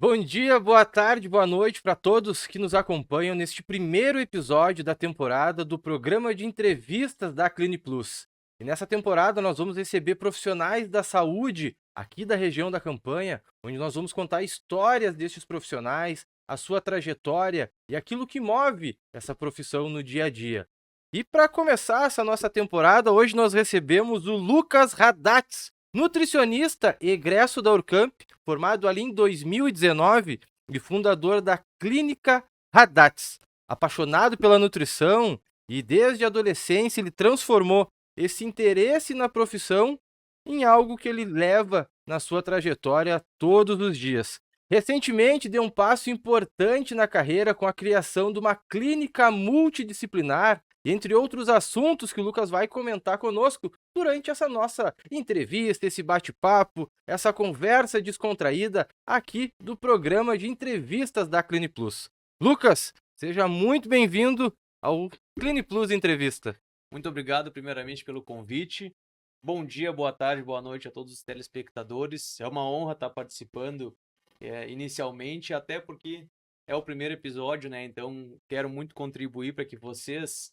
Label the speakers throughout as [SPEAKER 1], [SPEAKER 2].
[SPEAKER 1] Bom dia, boa tarde, boa noite para todos que nos acompanham neste primeiro episódio da temporada do programa de entrevistas da Clini Plus. E nessa temporada nós vamos receber profissionais da saúde aqui da região da Campanha, onde nós vamos contar histórias destes profissionais, a sua trajetória e aquilo que move essa profissão no dia a dia. E para começar essa nossa temporada, hoje nós recebemos o Lucas Radatz, nutricionista egresso da Urcamp, formado ali em 2019 e fundador da Clínica Radatz. Apaixonado pela nutrição e desde a adolescência ele transformou esse interesse na profissão em algo que ele leva na sua trajetória todos os dias. Recentemente deu um passo importante na carreira com a criação de uma clínica multidisciplinar, entre outros assuntos que o Lucas vai comentar conosco durante essa nossa entrevista, esse bate-papo, essa conversa descontraída aqui do programa de entrevistas da Clini Plus. Lucas, seja muito bem-vindo ao Clini Plus Entrevista.
[SPEAKER 2] Muito obrigado, primeiramente, pelo convite. Bom dia, boa tarde, boa noite a todos os telespectadores. É uma honra estar participando inicialmente, até porque é o primeiro episódio, né? Então, quero muito contribuir para que vocês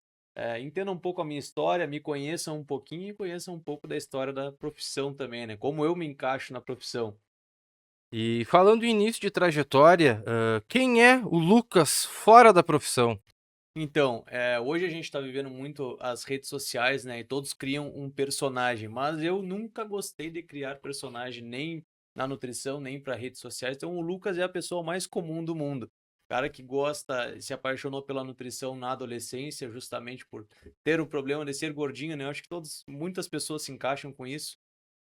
[SPEAKER 2] entendam um pouco a minha história, me conheçam um pouquinho e conheçam um pouco da história da profissão também, né? Como eu me encaixo na profissão.
[SPEAKER 1] E falando em início de trajetória, quem é o Lucas fora da profissão?
[SPEAKER 2] Então, hoje a gente está vivendo muito as redes sociais, né? E todos criam um personagem, mas eu nunca gostei de criar personagem nem na nutrição, nem para redes sociais. Então, o Lucas é a pessoa mais comum do mundo. Cara que gosta, se apaixonou pela nutrição na adolescência, justamente por ter o problema de ser gordinho, né? Eu acho que muitas pessoas se encaixam com isso.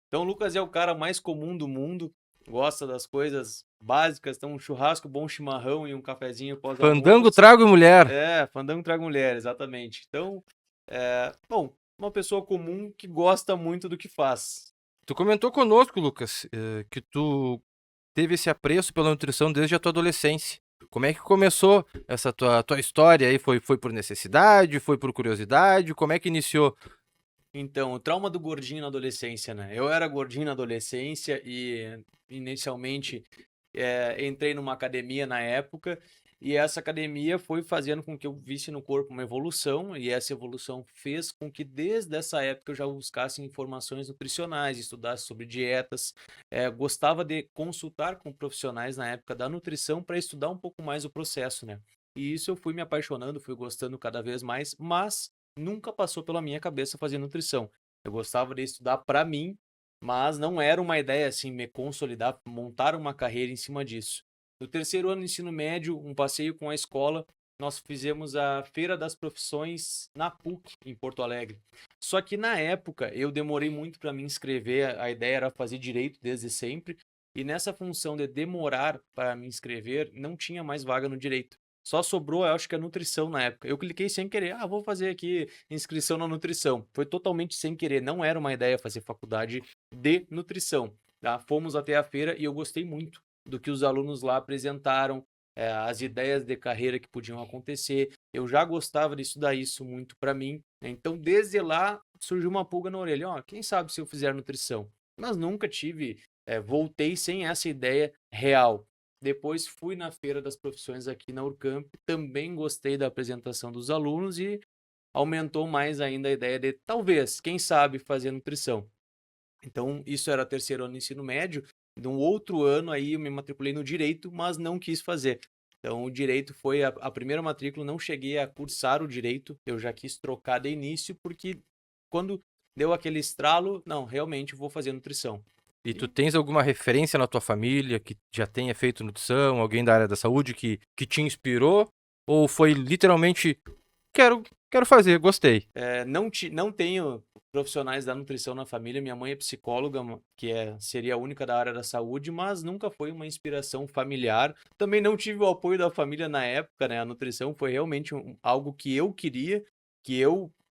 [SPEAKER 2] Então, o Lucas é o cara mais comum do mundo, gosta das coisas básicas, então um churrasco, bom chimarrão e um cafezinho
[SPEAKER 1] Fandango,
[SPEAKER 2] pós-almoço.
[SPEAKER 1] trago mulher.
[SPEAKER 2] Fandango traga mulher, exatamente. Então, bom, uma pessoa comum que gosta muito do que faz.
[SPEAKER 1] Tu comentou conosco, Lucas, que tu teve esse apreço pela nutrição desde a tua adolescência. Como é que começou essa tua história aí? Foi por necessidade? Foi por curiosidade? Como é que iniciou?
[SPEAKER 2] Então, o trauma do gordinho na adolescência, né? Eu era gordinho na adolescência e inicialmente entrei numa academia na época e essa academia foi fazendo com que eu visse no corpo uma evolução e essa evolução fez com que desde essa época eu já buscasse informações nutricionais, estudasse sobre dietas, gostava de consultar com profissionais na época da nutrição para estudar um pouco mais o processo, né? E isso eu fui me apaixonando, fui gostando cada vez mais, mas nunca passou pela minha cabeça fazer nutrição. Eu gostava de estudar para mim, mas não era uma ideia assim, me consolidar, montar uma carreira em cima disso. No terceiro ano do ensino médio, um passeio com a escola, nós fizemos a Feira das Profissões na PUC, em Porto Alegre. Só que na época eu demorei muito para me inscrever, a ideia era fazer direito desde sempre, e nessa função de demorar para me inscrever, não tinha mais vaga no direito. Só sobrou, eu acho que a nutrição na época. Eu cliquei sem querer. Vou fazer aqui inscrição na nutrição. Foi totalmente sem querer. Não era uma ideia fazer faculdade de nutrição. Tá? Fomos até a feira e eu gostei muito do que os alunos lá apresentaram, as ideias de carreira que podiam acontecer. Eu já gostava de estudar isso muito para mim. Né? Então, desde lá, surgiu uma pulga na orelha. Quem sabe se eu fizer nutrição? Mas nunca tive, voltei sem essa ideia real. Depois fui na Feira das Profissões aqui na Urcamp, também gostei da apresentação dos alunos e aumentou mais ainda a ideia de talvez, quem sabe, fazer nutrição. Então, isso era terceiro ano do ensino médio. No outro ano aí eu me matriculei no direito, mas não quis fazer. Então, o direito foi a primeira matrícula, não cheguei a cursar o direito, eu já quis trocar de início, porque quando deu aquele estralo, não, realmente vou fazer nutrição.
[SPEAKER 1] E tu tens alguma referência na tua família que já tenha feito nutrição, alguém da área da saúde que te inspirou? Ou foi literalmente, quero fazer, gostei?
[SPEAKER 2] Não tenho profissionais da nutrição na família. Minha mãe é psicóloga, seria a única da área da saúde, mas nunca foi uma inspiração familiar. Também não tive o apoio da família na época, né? A nutrição foi realmente algo que eu queria,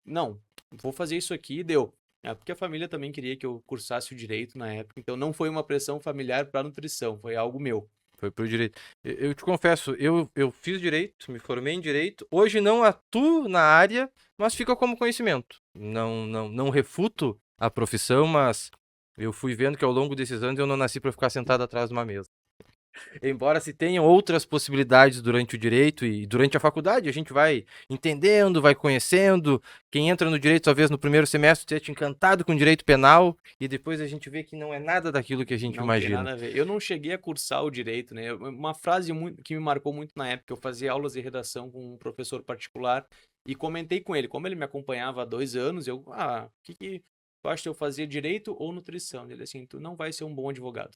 [SPEAKER 2] não, vou fazer isso aqui e deu. Porque a família também queria que eu cursasse o direito na época, então não foi uma pressão familiar para nutrição, foi algo meu.
[SPEAKER 1] Foi pro direito. Eu te confesso, eu fiz direito, me formei em direito. Hoje não atuo na área, mas fica como conhecimento. Não refuto a profissão, mas eu fui vendo que ao longo desses anos eu não nasci para ficar sentado atrás de uma mesa. Embora se tenham outras possibilidades durante o direito e durante a faculdade, a gente vai entendendo, vai conhecendo. Quem entra no direito, talvez no primeiro semestre, esteja encantado com direito penal e depois a gente vê que não é nada daquilo que a gente
[SPEAKER 2] Não tem
[SPEAKER 1] imagina.
[SPEAKER 2] nada a ver. Eu não cheguei a cursar o direito, né? Uma frase que me marcou muito na época, eu fazia aulas de redação com um professor particular e comentei com ele, como ele me acompanhava há 2 anos, o que tu acha que eu fazia direito ou nutrição? Ele assim, tu não vai ser um bom advogado,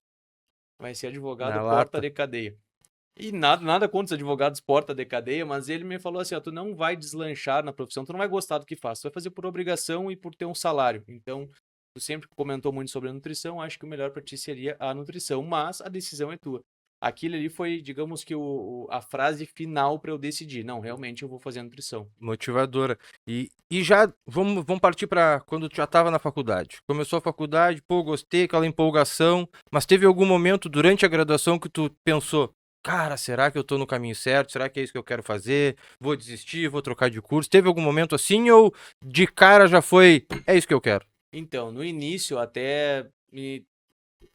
[SPEAKER 2] vai ser advogado
[SPEAKER 1] Na
[SPEAKER 2] porta
[SPEAKER 1] lata.
[SPEAKER 2] de cadeia. E nada contra os advogados porta de cadeia, mas ele me falou assim, ó, tu não vai deslanchar na profissão, tu não vai gostar do que faz, tu vai fazer por obrigação e por ter um salário. Então, tu sempre comentou muito sobre a nutrição, acho que o melhor para ti seria a nutrição, mas a decisão é tua. Aquilo ali foi, digamos que a frase final para eu decidir. Não, realmente eu vou fazer a nutrição.
[SPEAKER 1] Motivadora. E já vamos partir para quando tu já estava na faculdade. Começou a faculdade, pô, gostei, aquela empolgação, mas teve algum momento durante a graduação que tu pensou, cara, será que eu tô no caminho certo? Será que é isso que eu quero fazer? Vou desistir, vou trocar de curso? Teve algum momento assim ou de cara já foi, é isso que eu quero?
[SPEAKER 2] Então, no início até me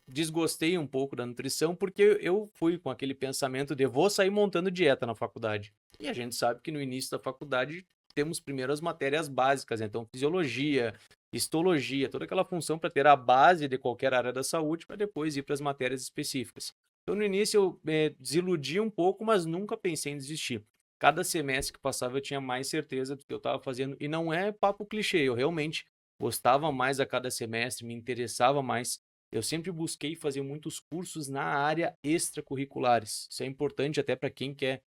[SPEAKER 2] desgostei um pouco da nutrição porque eu fui com aquele pensamento de vou sair montando dieta na faculdade. E a gente sabe que no início da faculdade temos primeiro as matérias básicas, né? Então fisiologia, histologia, toda aquela função para ter a base de qualquer área da saúde para depois ir para as matérias específicas. Então no início eu desiludi um pouco, mas nunca pensei em desistir. Cada semestre que passava eu tinha mais certeza do que eu estava fazendo e não é papo clichê, eu realmente gostava mais a cada semestre, me interessava mais. Eu sempre busquei fazer muitos cursos na área extracurriculares. Isso é importante até para quem quer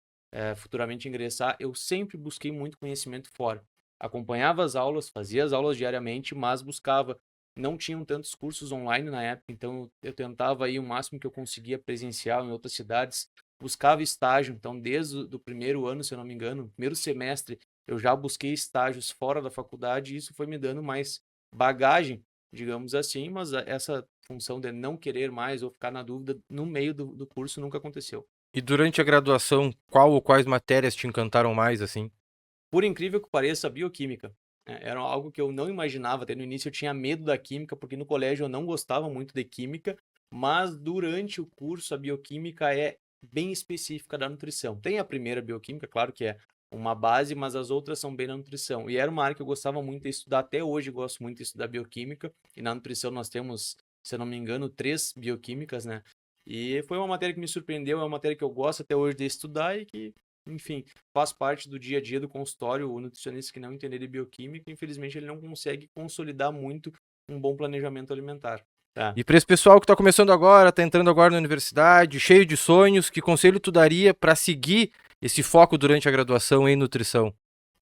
[SPEAKER 2] futuramente ingressar. Eu sempre busquei muito conhecimento fora. Acompanhava as aulas, fazia as aulas diariamente, mas buscava. Não tinham tantos cursos online na época, então eu tentava ir o máximo que eu conseguia presencial em outras cidades. Buscava estágio, então desde o do primeiro ano, se eu não me engano, primeiro semestre, eu já busquei estágios fora da faculdade e isso foi me dando mais bagagem, digamos assim, mas essa função de não querer mais ou ficar na dúvida no meio do curso nunca aconteceu.
[SPEAKER 1] E durante a graduação, qual ou quais matérias te encantaram mais assim?
[SPEAKER 2] Por incrível que pareça, a bioquímica, né, era algo que eu não imaginava. Até no início eu tinha medo da química, porque no colégio eu não gostava muito de química, mas durante o curso a bioquímica é bem específica da nutrição. Tem a primeira bioquímica, claro que é uma base, mas as outras são bem na nutrição. E era uma área que eu gostava muito de estudar, até hoje eu gosto muito de estudar bioquímica, e na nutrição nós temos, se eu não me engano, 3 bioquímicas, né? E foi uma matéria que me surpreendeu, é uma matéria que eu gosto até hoje de estudar e que, enfim, faz parte do dia a dia do consultório. O nutricionista que não entender de bioquímica, infelizmente, ele não consegue consolidar muito um bom planejamento alimentar. Tá.
[SPEAKER 1] E para esse pessoal que está começando agora, está entrando agora na universidade, cheio de sonhos, que conselho tu daria para seguir esse foco durante a graduação em nutrição?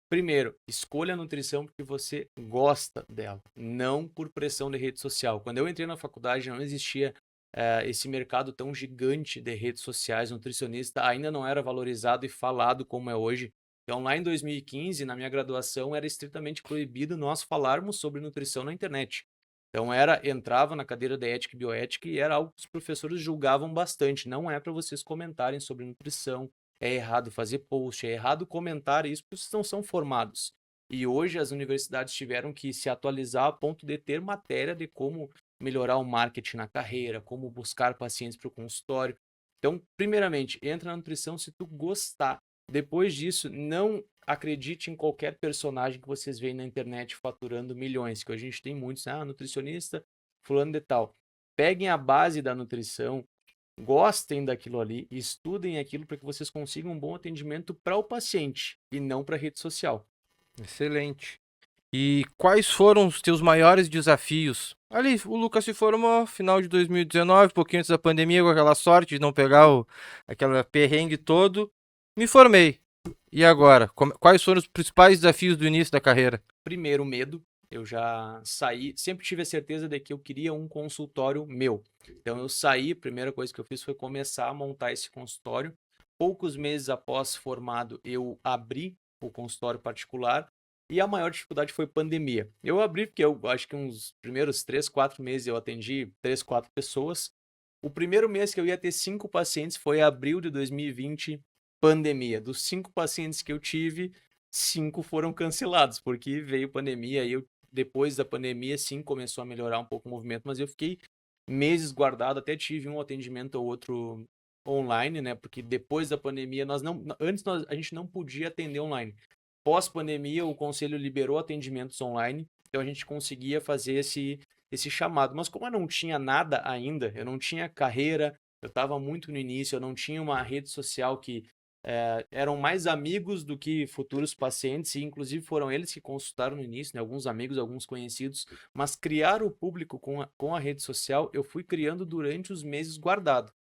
[SPEAKER 2] Primeiro, escolha a nutrição porque você gosta dela, não por pressão de rede social. Quando eu entrei na faculdade, não existia esse mercado tão gigante de redes sociais. O nutricionista ainda não era valorizado e falado como é hoje. Então, lá em 2015, na minha graduação, era estritamente proibido nós falarmos sobre nutrição na internet. Então, entrava na cadeira de ética e bioética e era algo que os professores julgavam bastante. Não é para vocês comentarem sobre nutrição, é errado fazer post, é errado comentar isso porque vocês não são formados. E hoje as universidades tiveram que se atualizar a ponto de ter matéria de como melhorar o marketing na carreira, como buscar pacientes para o consultório. Então, primeiramente, entra na nutrição se tu gostar. Depois disso, não acredite em qualquer personagem que vocês veem na internet faturando milhões, que hoje a gente tem muitos, nutricionista, fulano de tal. Peguem a base da nutrição, gostem daquilo ali, estudem aquilo para que vocês consigam um bom atendimento para o paciente e não para a rede social.
[SPEAKER 1] Excelente. E quais foram os teus maiores desafios? Ali, o Lucas se formou final de 2019, pouquinho antes da pandemia, com aquela sorte de não pegar aquela perrengue todo. Me formei. E agora? Quais foram os principais desafios do início da carreira?
[SPEAKER 2] Primeiro, medo. Eu já saí, sempre tive a certeza de que eu queria um consultório meu. Então eu saí, a primeira coisa que eu fiz foi começar a montar esse consultório. Poucos meses após formado, eu abri o consultório particular e a maior dificuldade foi pandemia. Eu abri porque eu acho que uns primeiros 3, 4 meses eu atendi 3, 4 pessoas. O primeiro mês que eu ia ter 5 pacientes foi abril de 2020, pandemia. Dos 5 pacientes que eu tive, 5 foram cancelados, porque veio pandemia e depois da pandemia, sim, começou a melhorar um pouco o movimento, mas eu fiquei meses guardado, até tive um atendimento ou outro online, né? Porque depois da pandemia, antes a gente não podia atender online. Pós-pandemia, o conselho liberou atendimentos online, então a gente conseguia fazer esse chamado. Mas como eu não tinha nada ainda, eu não tinha carreira, eu estava muito no início, eu não tinha uma rede social que eram mais amigos do que futuros pacientes, e inclusive foram eles que consultaram no início, né? Alguns amigos, alguns conhecidos, mas criar o público com a rede social, eu fui criando durante os meses guardado.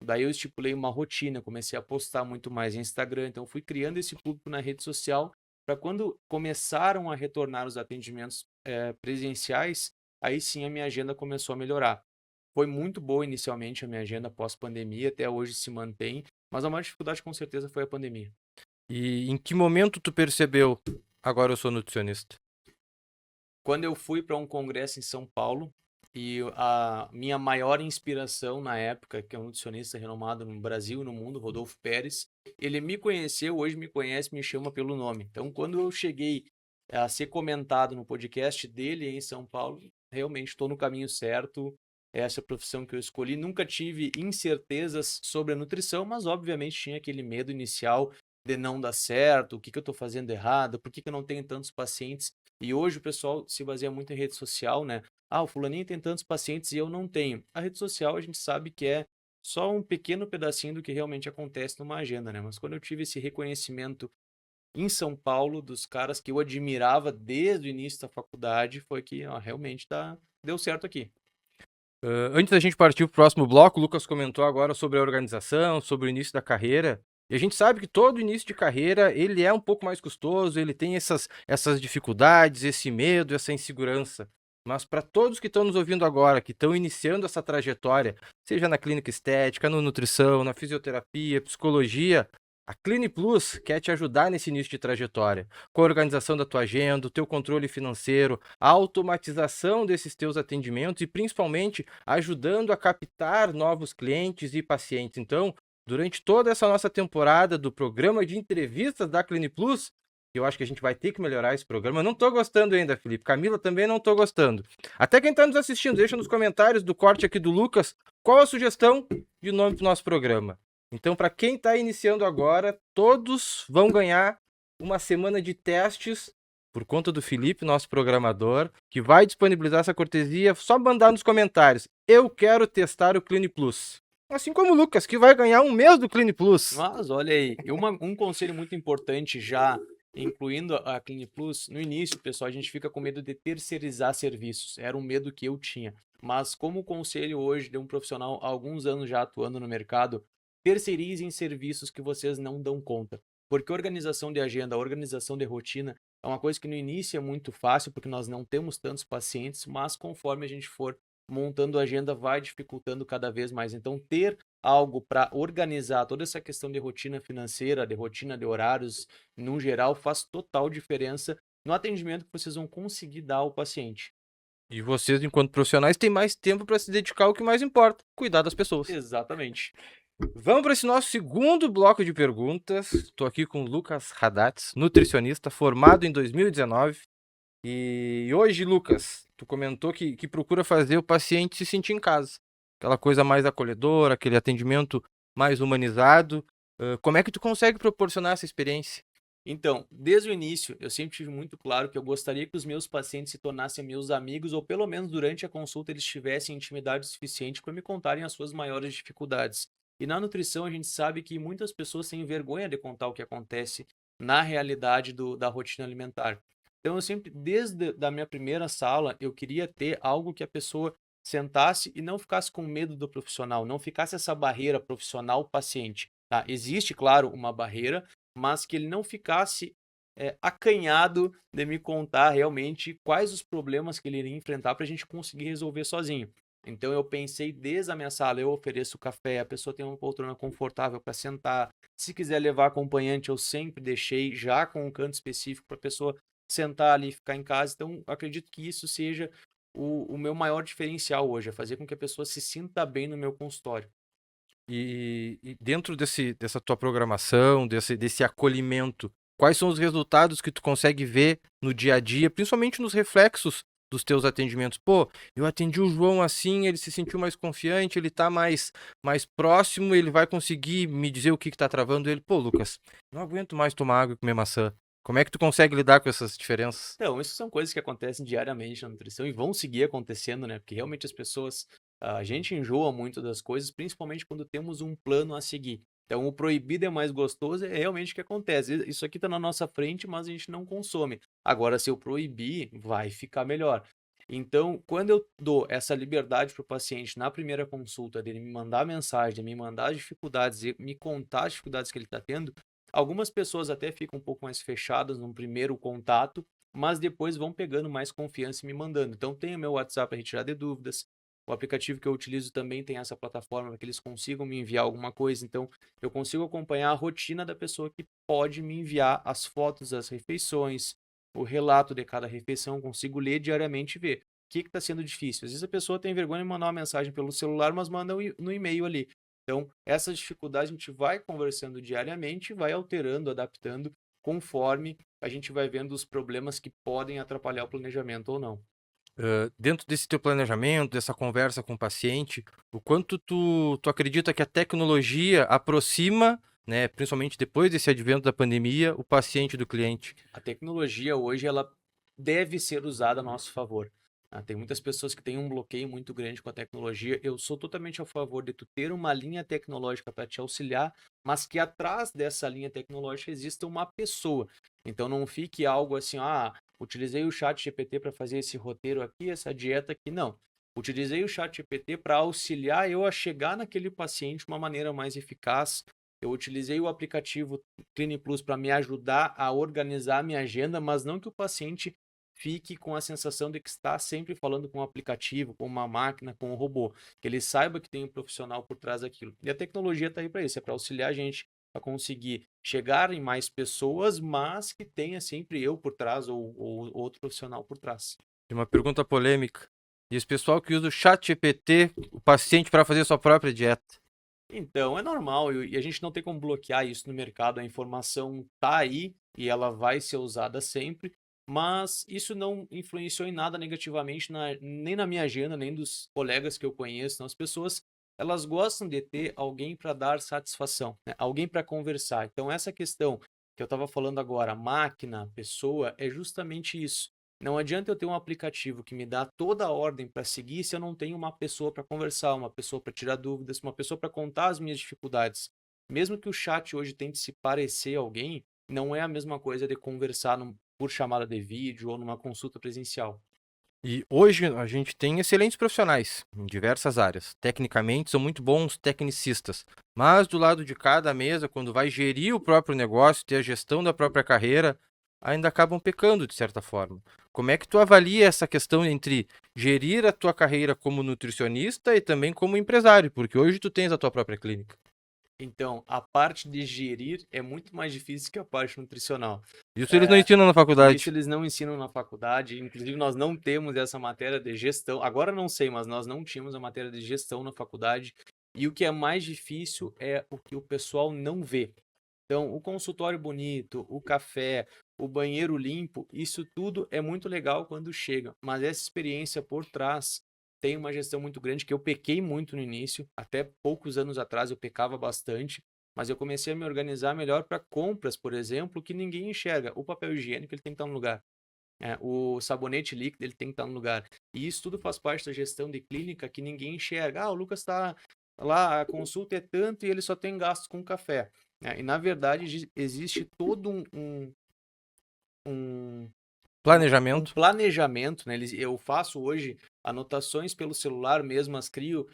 [SPEAKER 2] Daí eu estipulei uma rotina, comecei a postar muito mais em Instagram, então fui criando esse público na rede social para quando começaram a retornar os atendimentos presenciais, aí sim a minha agenda começou a melhorar. Foi muito boa inicialmente a minha agenda pós-pandemia, até hoje se mantém, mas a maior dificuldade com certeza foi a pandemia.
[SPEAKER 1] E em que momento tu percebeu, agora eu sou nutricionista?
[SPEAKER 2] Quando eu fui para um congresso em São Paulo, e a minha maior inspiração na época, que é um nutricionista renomado no Brasil e no mundo, Rodolfo Pérez, ele me conheceu, hoje me conhece, me chama pelo nome. Então, quando eu cheguei a ser comentado no podcast dele em São Paulo, realmente estou no caminho certo. Essa é a profissão que eu escolhi. Nunca tive incertezas sobre a nutrição, mas obviamente tinha aquele medo inicial de não dar certo, o que eu estou fazendo errado, por que eu não tenho tantos pacientes. E hoje o pessoal se baseia muito em rede social, né? Ah, o fulaninho tem tantos pacientes e eu não tenho. A rede social a gente sabe que é só um pequeno pedacinho do que realmente acontece numa agenda, né? Mas quando eu tive esse reconhecimento em São Paulo dos caras que eu admirava desde o início da faculdade, foi que realmente deu certo aqui.
[SPEAKER 1] Antes da gente partir para o próximo bloco, o Lucas comentou agora sobre a organização, sobre o início da carreira. E a gente sabe que todo início de carreira, ele é um pouco mais custoso, ele tem essas dificuldades, esse medo, essa insegurança. Mas para todos que estão nos ouvindo agora, que estão iniciando essa trajetória, seja na clínica estética, na nutrição, na fisioterapia, psicologia, a Clini Plus quer te ajudar nesse início de trajetória, com a organização da tua agenda, o teu controle financeiro, a automatização desses teus atendimentos e principalmente ajudando a captar novos clientes e pacientes. Então, durante toda essa nossa temporada do programa de entrevistas da Clini Plus, eu acho que a gente vai ter que melhorar esse programa. Eu não tô gostando ainda, Felipe. Camila também não tô gostando. Até quem está nos assistindo, deixa nos comentários do corte aqui do Lucas qual a sugestão de nome para o nosso programa. Então, para quem está iniciando agora, todos vão ganhar uma semana de testes por conta do Felipe, nosso programador, que vai disponibilizar essa cortesia. Só mandar nos comentários: eu quero testar o Clini Plus. Assim como o Lucas, que vai ganhar um mês do Clini Plus.
[SPEAKER 2] Mas olha aí, um conselho muito importante já, incluindo a Clini Plus, no início, pessoal, a gente fica com medo de terceirizar serviços. Era um medo que eu tinha. Mas como conselho hoje de um profissional há alguns anos já atuando no mercado, terceirizem serviços que vocês não dão conta. Porque organização de agenda, organização de rotina é uma coisa que no início é muito fácil, porque nós não temos tantos pacientes, mas conforme a gente for montando a agenda, vai dificultando cada vez mais. Então, ter algo para organizar toda essa questão de rotina financeira, de rotina de horários, no geral, faz total diferença no atendimento que vocês vão conseguir dar ao paciente.
[SPEAKER 1] E vocês, enquanto profissionais, têm mais tempo para se dedicar ao que mais importa: cuidar das pessoas.
[SPEAKER 2] Exatamente.
[SPEAKER 1] Vamos para esse nosso segundo bloco de perguntas. Estou aqui com o Lucas Radatz, nutricionista, formado em 2019. E hoje, Lucas, tu comentou que procura fazer o paciente se sentir em casa. Aquela coisa mais acolhedora, aquele atendimento mais humanizado. Como é que tu consegue proporcionar essa experiência?
[SPEAKER 2] Então, desde o início, eu sempre tive muito claro que eu gostaria que os meus pacientes se tornassem meus amigos, ou pelo menos durante a consulta eles tivessem intimidade suficiente para me contarem as suas maiores dificuldades. E na nutrição a gente sabe que muitas pessoas têm vergonha de contar o que acontece na realidade da rotina alimentar. Então eu sempre, desde da minha primeira sala, eu queria ter algo que a pessoa sentasse e não ficasse com medo do profissional, não ficasse essa barreira profissional-paciente. Tá? Existe, claro, uma barreira, mas que ele não ficasse acanhado de me contar realmente quais os problemas que ele iria enfrentar para a gente conseguir resolver sozinho. Então eu pensei desde a minha sala, eu ofereço café, a pessoa tem uma poltrona confortável para sentar. Se quiser levar acompanhante, eu sempre deixei já com um canto específico para a pessoa sentar ali e ficar em casa. Então acredito que isso seja o meu maior diferencial hoje, é fazer com que a pessoa se sinta bem no meu consultório.
[SPEAKER 1] E dentro dessa tua programação, desse acolhimento, quais são os resultados que tu consegue ver no dia a dia, principalmente nos reflexos dos teus atendimentos. Pô, eu atendi o João assim, ele se sentiu mais confiante, ele tá mais próximo, ele vai conseguir me dizer o que tá travando ele. Pô, Lucas, não aguento mais tomar água e comer maçã. Como é que tu consegue lidar com essas diferenças?
[SPEAKER 2] Então, isso são coisas que acontecem diariamente na nutrição e vão seguir acontecendo, né? Porque realmente as pessoas, a gente enjoa muito das coisas, principalmente quando temos um plano a seguir. Então, o proibido é mais gostoso, é realmente o que acontece. Isso aqui está na nossa frente, mas a gente não consome. Agora, se eu proibir, vai ficar melhor. Então, quando eu dou essa liberdade para o paciente na primeira consulta, dele me mandar mensagem, de me mandar as dificuldades e me contar as dificuldades que ele está tendo, algumas pessoas até ficam um pouco mais fechadas num primeiro contato, mas depois vão pegando mais confiança e me mandando. Então, tem o meu WhatsApp para retirar de dúvidas. O aplicativo que eu utilizo também tem essa plataforma para que eles consigam me enviar alguma coisa. Então, eu consigo acompanhar a rotina da pessoa que pode me enviar as fotos das refeições, o relato de cada refeição, consigo ler diariamente e ver o que está sendo difícil. Às vezes a pessoa tem vergonha de mandar uma mensagem pelo celular, mas manda no e-mail ali. Então, essa dificuldade a gente vai conversando diariamente, vai alterando, adaptando, conforme a gente vai vendo os problemas que podem atrapalhar o planejamento ou não.
[SPEAKER 1] Dentro desse teu planejamento, dessa conversa com o paciente, o quanto tu acredita que a tecnologia aproxima, né, principalmente depois desse advento da pandemia, o paciente do cliente?
[SPEAKER 2] A tecnologia hoje ela deve ser usada a nosso favor. Tem muitas pessoas que têm um bloqueio muito grande com a tecnologia. Eu sou totalmente a favor de tu ter uma linha tecnológica para te auxiliar, mas que atrás dessa linha tecnológica exista uma pessoa. Então não fique algo assim, utilizei o chat GPT para fazer esse roteiro aqui, essa dieta aqui. Não. Utilizei o chat GPT para auxiliar eu a chegar naquele paciente de uma maneira mais eficaz. Eu utilizei o aplicativo Clini Plus para me ajudar a organizar a minha agenda, mas não que o paciente fique com a sensação de que está sempre falando com um aplicativo, com uma máquina, com um robô, que ele saiba que tem um profissional por trás daquilo. E a tecnologia está aí para isso, é para auxiliar a gente a conseguir chegar em mais pessoas, mas que tenha sempre eu por trás ou outro profissional por trás.
[SPEAKER 1] Tem uma pergunta polêmica. E esse pessoal que usa o chat GPT, o paciente, para fazer sua própria dieta?
[SPEAKER 2] Então, é normal e a gente não tem como bloquear isso no mercado. A informação tá aí e ela vai ser usada sempre, mas isso não influenciou em nada negativamente nem na minha agenda, nem dos colegas que eu conheço. Então, as pessoas, elas gostam de ter alguém para dar satisfação, né? Alguém para conversar. Então, essa questão que eu estava falando agora, máquina, pessoa, é justamente isso. Não adianta eu ter um aplicativo que me dá toda a ordem para seguir se eu não tenho uma pessoa para conversar, uma pessoa para tirar dúvidas, uma pessoa para contar as minhas dificuldades. Mesmo que o chat hoje tente se parecer alguém, não é a mesma coisa de conversar por chamada de vídeo ou numa consulta presencial.
[SPEAKER 1] E hoje a gente tem excelentes profissionais em diversas áreas. Tecnicamente, são muito bons tecnicistas. Mas do lado de cada mesa, quando vai gerir o próprio negócio, ter a gestão da própria carreira, ainda acabam pecando de certa forma. Como é que tu avalia essa questão entre gerir a tua carreira como nutricionista e também como empresário? Porque hoje tu tens a tua própria clínica.
[SPEAKER 2] Então, a parte de gerir é muito mais difícil que a parte nutricional.
[SPEAKER 1] Isso eles não ensinam na
[SPEAKER 2] Isso
[SPEAKER 1] faculdade.
[SPEAKER 2] eles não ensinam na faculdade, inclusive nós não temos essa matéria de gestão. Agora não sei, mas nós não tínhamos a matéria de gestão na faculdade. E o que é mais difícil é o que o pessoal não vê. Então, o consultório bonito, o café, o banheiro limpo, isso tudo é muito legal quando chega, mas essa experiência por trás tem uma gestão muito grande que eu pequei muito no início, até poucos anos atrás eu pecava bastante, mas eu comecei a me organizar melhor para compras, por exemplo, que ninguém enxerga. O papel higiênico ele tem que estar no lugar, o sabonete líquido ele tem que estar no lugar. E isso tudo faz parte da gestão de clínica que ninguém enxerga. O Lucas está lá, a consulta é tanto e ele só tem gastos com café. E na verdade existe todo um, um
[SPEAKER 1] Planejamento.
[SPEAKER 2] planejamento, né? Eu faço hoje anotações pelo celular mesmo, mas crio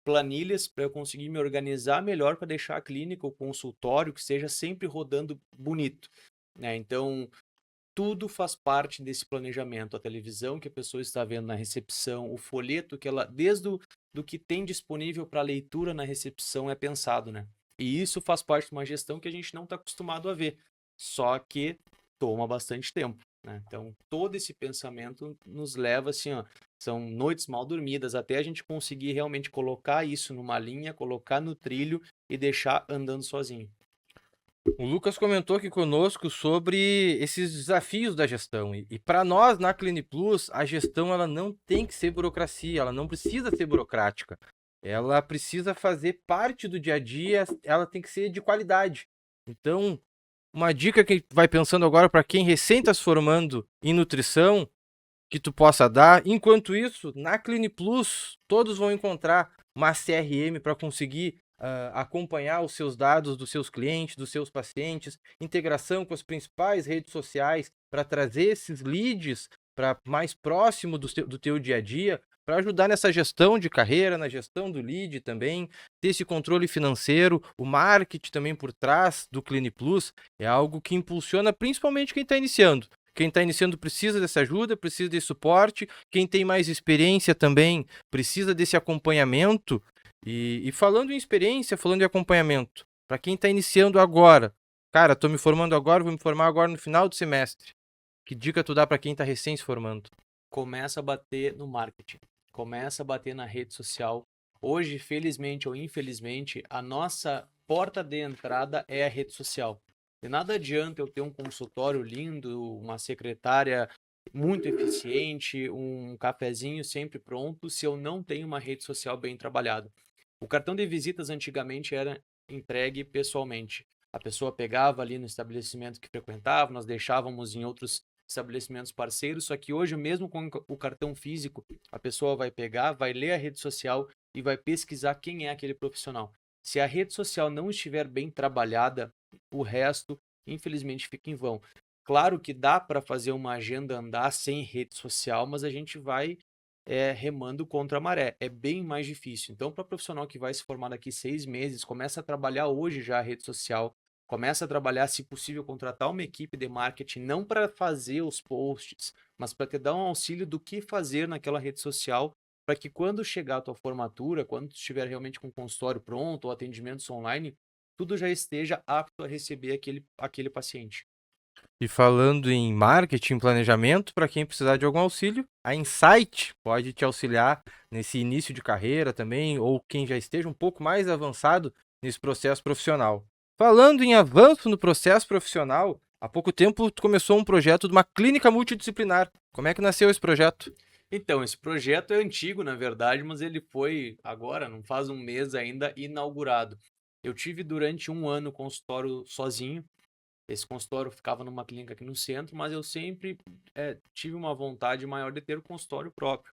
[SPEAKER 2] planilhas para eu conseguir me organizar melhor para deixar a clínica, o consultório, que esteja sempre rodando bonito. Então, tudo faz parte desse planejamento. A televisão que a pessoa está vendo na recepção, o folheto que ela, desde do que tem disponível para leitura na recepção é pensado, né? E isso faz parte de uma gestão que a gente não está acostumado a ver. Só que toma bastante tempo, né? Então, todo esse pensamento nos leva assim, ó, são noites mal dormidas até a gente conseguir realmente colocar isso numa linha, colocar no trilho e deixar andando sozinho.
[SPEAKER 1] O Lucas comentou aqui conosco sobre esses desafios da gestão. E para nós, na CliniPlus, a gestão ela não tem que ser burocracia, ela não precisa ser burocrática. Ela precisa fazer parte do dia a dia, ela tem que ser de qualidade. Então, uma dica que vai pensando agora para quem recém está se formando em nutrição, que tu possa dar. Enquanto isso, na CliniPlus, todos vão encontrar uma CRM para conseguir acompanhar os seus dados dos seus clientes, dos seus pacientes, integração com as principais redes sociais para trazer esses leads para mais próximo do teu dia a dia, para ajudar nessa gestão de carreira, na gestão do lead também, ter esse controle financeiro, o marketing também por trás do CliniPlus é algo que impulsiona principalmente quem está iniciando. Quem está iniciando precisa dessa ajuda, precisa desse suporte. Quem tem mais experiência também precisa desse acompanhamento. E falando em experiência, falando em acompanhamento, para quem está iniciando agora, cara, estou me formando agora, vou me formar agora no final do semestre. Que dica tu dá para quem está recém se formando?
[SPEAKER 2] Começa a bater no marketing, começa a bater na rede social. Hoje, felizmente ou infelizmente, a nossa porta de entrada é a rede social. De nada adianta eu ter um consultório lindo, uma secretária muito eficiente, um cafezinho sempre pronto, se eu não tenho uma rede social bem trabalhada. O cartão de visitas antigamente era entregue pessoalmente. A pessoa pegava ali no estabelecimento que frequentava, nós deixávamos em outros estabelecimentos parceiros, só que hoje, mesmo com o cartão físico, a pessoa vai pegar, vai ler a rede social e vai pesquisar quem é aquele profissional. Se a rede social não estiver bem trabalhada, o resto, infelizmente, fica em vão. Claro que dá para fazer uma agenda andar sem rede social, mas a gente vai remando contra a maré. É bem mais difícil. Então, para o profissional que vai se formar daqui 6 meses, começa a trabalhar hoje já a rede social, começa a trabalhar, se possível, contratar uma equipe de marketing, não para fazer os posts, mas para te dar um auxílio do que fazer naquela rede social, para que quando chegar a tua formatura, quando tu estiver realmente com o consultório pronto ou atendimentos online, tudo já esteja apto a receber aquele paciente.
[SPEAKER 1] E falando em marketing, planejamento, para quem precisar de algum auxílio, a Insight pode te auxiliar nesse início de carreira também, ou quem já esteja um pouco mais avançado nesse processo profissional. Falando em avanço no processo profissional, há pouco tempo tu começou um projeto de uma clínica multidisciplinar. Como é que nasceu esse projeto?
[SPEAKER 2] Então, esse projeto é antigo, na verdade, mas ele foi agora, não faz um mês ainda, inaugurado. Eu tive durante um ano consultório sozinho. Esse consultório ficava numa clínica aqui no centro, mas eu sempre tive uma vontade maior de ter o consultório próprio.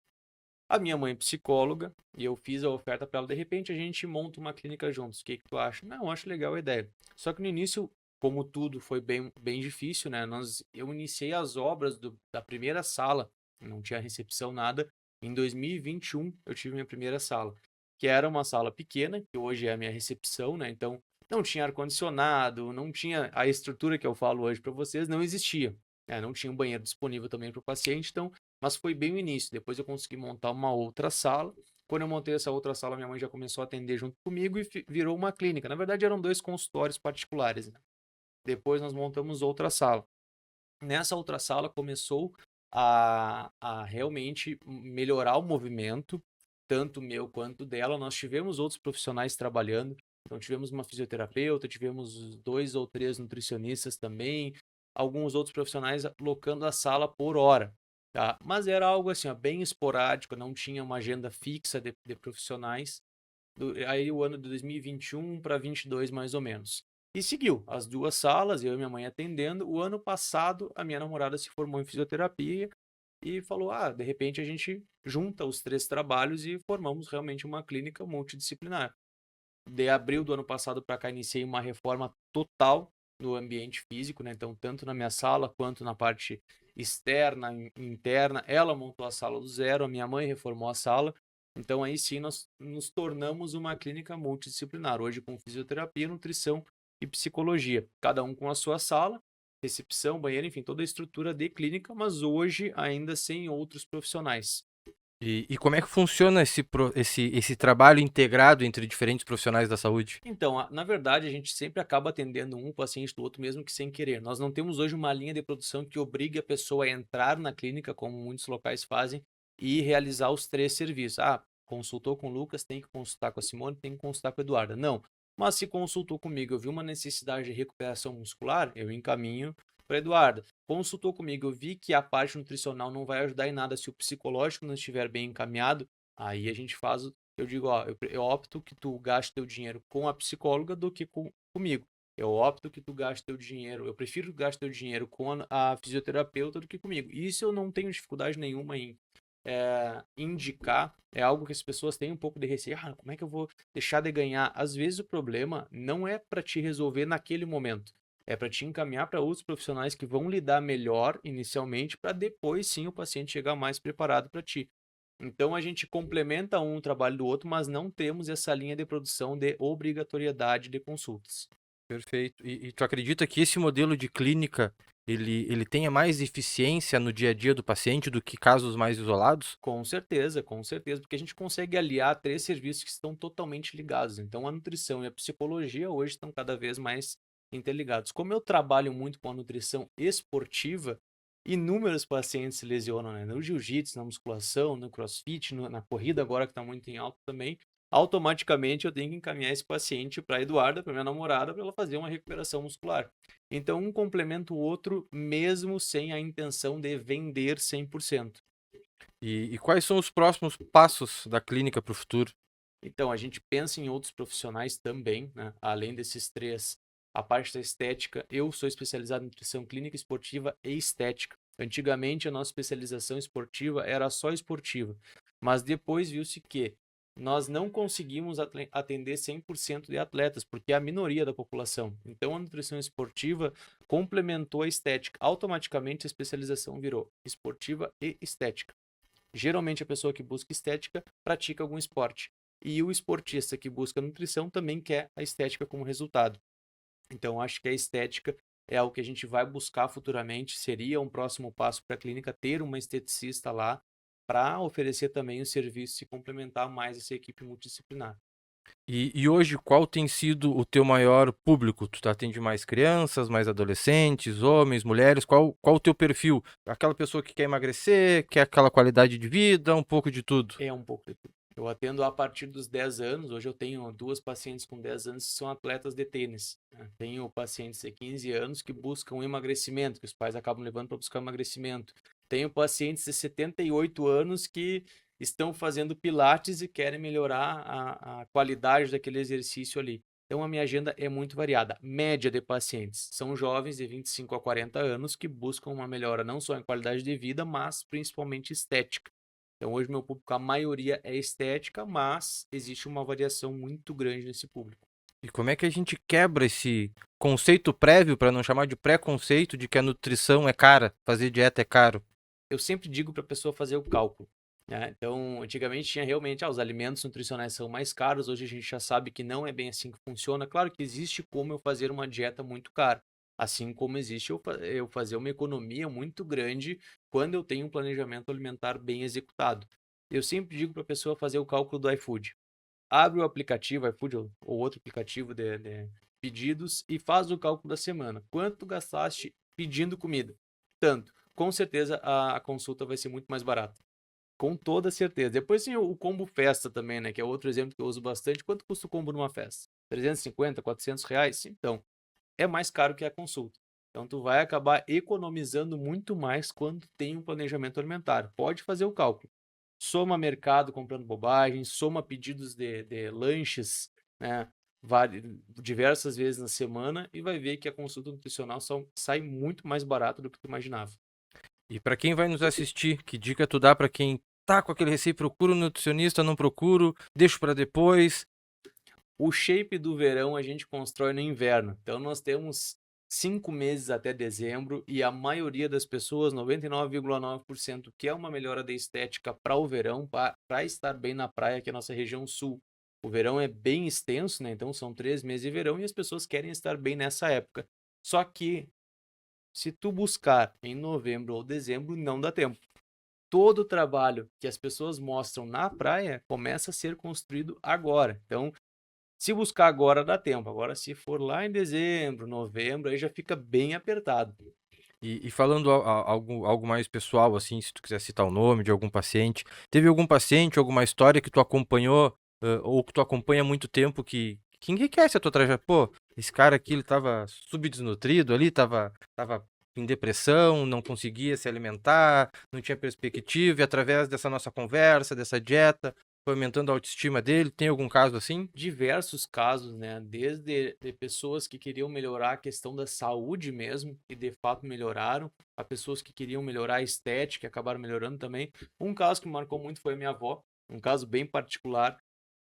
[SPEAKER 2] A minha mãe é psicóloga e eu fiz a oferta para ela. De repente, a gente monta uma clínica juntos. O que que tu acha? Não, eu acho legal a ideia. Só que no início, como tudo, foi bem difícil, né? Eu iniciei as obras da primeira sala, não tinha recepção, nada. Em 2021, eu tive minha primeira sala, que era uma sala pequena, que hoje é a minha recepção, né? Então, não tinha ar-condicionado, não tinha a estrutura que eu falo hoje para vocês, não existia. Não tinha um banheiro disponível também para o paciente, então mas foi bem o início. Depois eu consegui montar uma outra sala. Quando eu montei essa outra sala, minha mãe já começou a atender junto comigo e virou uma clínica. Na verdade, eram dois consultórios particulares, né? Depois nós montamos outra sala. Nessa outra sala começou a realmente melhorar o movimento, tanto meu quanto dela. Nós tivemos outros profissionais trabalhando. Então, tivemos uma fisioterapeuta, tivemos 2 ou 3 nutricionistas também, alguns outros profissionais locando a sala por hora. Tá? Mas era algo assim, ó, bem esporádico, não tinha uma agenda fixa de profissionais. Aí o ano de 2021 para 22 mais ou menos. E seguiu as duas salas, eu e minha mãe atendendo. O ano passado, a minha namorada se formou em fisioterapia e falou: ah, de repente a gente junta os 3 trabalhos e formamos realmente uma clínica multidisciplinar. De abril do ano passado para cá, iniciei uma reforma total no ambiente físico, né? Então, tanto na minha sala quanto na parte externa, interna. Ela montou a sala do zero, a minha mãe reformou a sala. Então, aí sim, nós nos tornamos uma clínica multidisciplinar, hoje com fisioterapia, nutrição e psicologia. Cada um com a sua sala, recepção, banheiro, enfim, toda a estrutura de clínica, mas hoje ainda sem outros profissionais.
[SPEAKER 1] E como é que funciona esse trabalho integrado entre diferentes profissionais da saúde?
[SPEAKER 2] Então, na verdade, a gente sempre acaba atendendo um paciente do outro, mesmo que sem querer. Nós não temos hoje uma linha de produção que obrigue a pessoa a entrar na clínica, como muitos locais fazem, e realizar os 3 serviços. Ah, consultou com o Lucas, tem que consultar com a Simone, tem que consultar com a Eduarda. Não. Mas se consultou comigo, eu vi uma necessidade de recuperação muscular, eu encaminho para Eduarda. Consultou comigo, eu vi que a parte nutricional não vai ajudar em nada se o psicológico não estiver bem encaminhado, aí a gente faz, eu digo, ó, eu opto que tu gaste teu dinheiro com a psicóloga do que comigo. Eu opto que tu gaste teu dinheiro, eu prefiro que tu gaste teu dinheiro com a fisioterapeuta do que comigo. Isso eu não tenho dificuldade nenhuma em indicar, é algo que as pessoas têm um pouco de receio. Ah, como é que eu vou deixar de ganhar? Às vezes o problema não é para te resolver naquele momento, é para te encaminhar para outros profissionais que vão lidar melhor inicialmente, para depois sim o paciente chegar mais preparado para ti. Então a gente complementa um trabalho do outro, mas não temos essa linha de produção de obrigatoriedade de consultas.
[SPEAKER 1] Perfeito. E tu acredita que esse modelo de clínica, ele tenha mais eficiência no dia a dia do paciente do que casos mais isolados?
[SPEAKER 2] Com certeza, porque a gente consegue aliar três serviços que estão totalmente ligados. Então, a nutrição e a psicologia hoje estão cada vez mais interligados. Como eu trabalho muito com a nutrição esportiva, inúmeros pacientes se lesionam, né? No jiu-jitsu, na musculação, no crossfit, na corrida agora que está muito em alta também. Automaticamente eu tenho que encaminhar esse paciente para a Eduarda, para minha namorada, para ela fazer uma recuperação muscular. Então, um complementa o outro, mesmo sem a intenção de vender 100%.
[SPEAKER 1] E quais são os próximos passos da clínica para o futuro?
[SPEAKER 2] Então, a gente pensa em outros profissionais também, né? Além desses três, a parte da estética. Eu sou especializado em nutrição clínica esportiva e estética. Antigamente, a nossa especialização esportiva era só esportiva, mas depois viu-se que nós não conseguimos atender 100% de atletas, porque é a minoria da população. Então, a nutrição esportiva complementou a estética. Automaticamente, a especialização virou esportiva e estética. Geralmente, a pessoa que busca estética pratica algum esporte. E o esportista que busca nutrição também quer a estética como resultado. Então, acho que a estética é algo que a gente vai buscar futuramente. Seria um próximo passo para a clínica ter uma esteticista lá para oferecer também o serviço e complementar mais essa equipe multidisciplinar.
[SPEAKER 1] E hoje, qual tem sido o teu maior público? Tu atende mais crianças, mais adolescentes, homens, mulheres? Qual o teu perfil? Aquela pessoa que quer emagrecer, quer aquela qualidade de vida, um pouco de tudo?
[SPEAKER 2] É um pouco de tudo. Eu atendo a partir dos 10 anos. Hoje eu tenho duas pacientes com 10 anos que são atletas de tênis, né? Tenho pacientes de 15 anos que buscam emagrecimento, que os pais acabam levando para buscar emagrecimento. Tenho pacientes de 78 anos que estão fazendo pilates e querem melhorar a qualidade daquele exercício ali. Então a minha agenda é muito variada. Média de pacientes são jovens de 25 a 40 anos que buscam uma melhora não só em qualidade de vida, mas principalmente estética. Então, hoje, meu público, a maioria é estética, mas existe uma variação muito grande nesse público.
[SPEAKER 1] E como é que a gente quebra esse conceito prévio, para não chamar de preconceito, de que a nutrição é cara, fazer dieta é caro?
[SPEAKER 2] Eu sempre digo para a pessoa fazer o cálculo, né? Então, antigamente tinha realmente, os alimentos nutricionais são mais caros, hoje a gente já sabe que não é bem assim que funciona. Claro que existe como eu fazer uma dieta muito cara, assim como existe eu fazer uma economia muito grande quando eu tenho um planejamento alimentar bem executado. Eu sempre digo para a pessoa fazer o cálculo do iFood. Abre o aplicativo, iFood ou outro aplicativo de pedidos e faz o cálculo da semana. Quanto gastaste pedindo comida? Tanto. Com certeza a consulta vai ser muito mais barata. Com toda certeza. Depois tem o combo festa também, né? Que é outro exemplo que eu uso bastante. Quanto custa o combo numa festa? 350, 400 reais? Então, é mais caro que a consulta. Então, tu vai acabar economizando muito mais quando tem um planejamento alimentar. Pode fazer o cálculo. Soma mercado comprando bobagem, soma pedidos de lanches, né? Diversas vezes na semana e vai ver que a consulta nutricional sai muito mais barata do que tu imaginava.
[SPEAKER 1] E para quem vai nos assistir, que dica tu dá para quem tá com aquele receio, procuro um nutricionista, não procuro, deixo para depois?
[SPEAKER 2] O shape do verão a gente constrói no inverno. Então nós temos 5 meses até dezembro e a maioria das pessoas, 99,9%, quer uma melhora da estética para o verão, para estar bem na praia, que é a nossa região sul. O verão é bem extenso, né? Então são 3 meses de verão e as pessoas querem estar bem nessa época. Só que se tu buscar em novembro ou dezembro, não dá tempo. Todo o trabalho que as pessoas mostram na praia começa a ser construído agora. Então, se buscar agora, dá tempo. Agora, se for lá em dezembro, novembro, aí já fica bem apertado.
[SPEAKER 1] E falando algo mais pessoal, assim, se tu quiser citar o nome de algum paciente, teve algum paciente, alguma história que tu acompanhou, ou que tu acompanha há muito tempo, que que enriquece a tua trajetória. Pô, esse cara aqui, ele tava subdesnutrido ali, tava em depressão, não conseguia se alimentar, não tinha perspectiva, e através dessa nossa conversa, dessa dieta, foi aumentando a autoestima dele. Tem algum caso assim?
[SPEAKER 2] Diversos casos, né? Desde de pessoas que queriam melhorar a questão da saúde mesmo, e de fato melhoraram, a pessoas que queriam melhorar a estética e acabaram melhorando também. Um caso que me marcou muito foi a minha avó, um caso bem particular.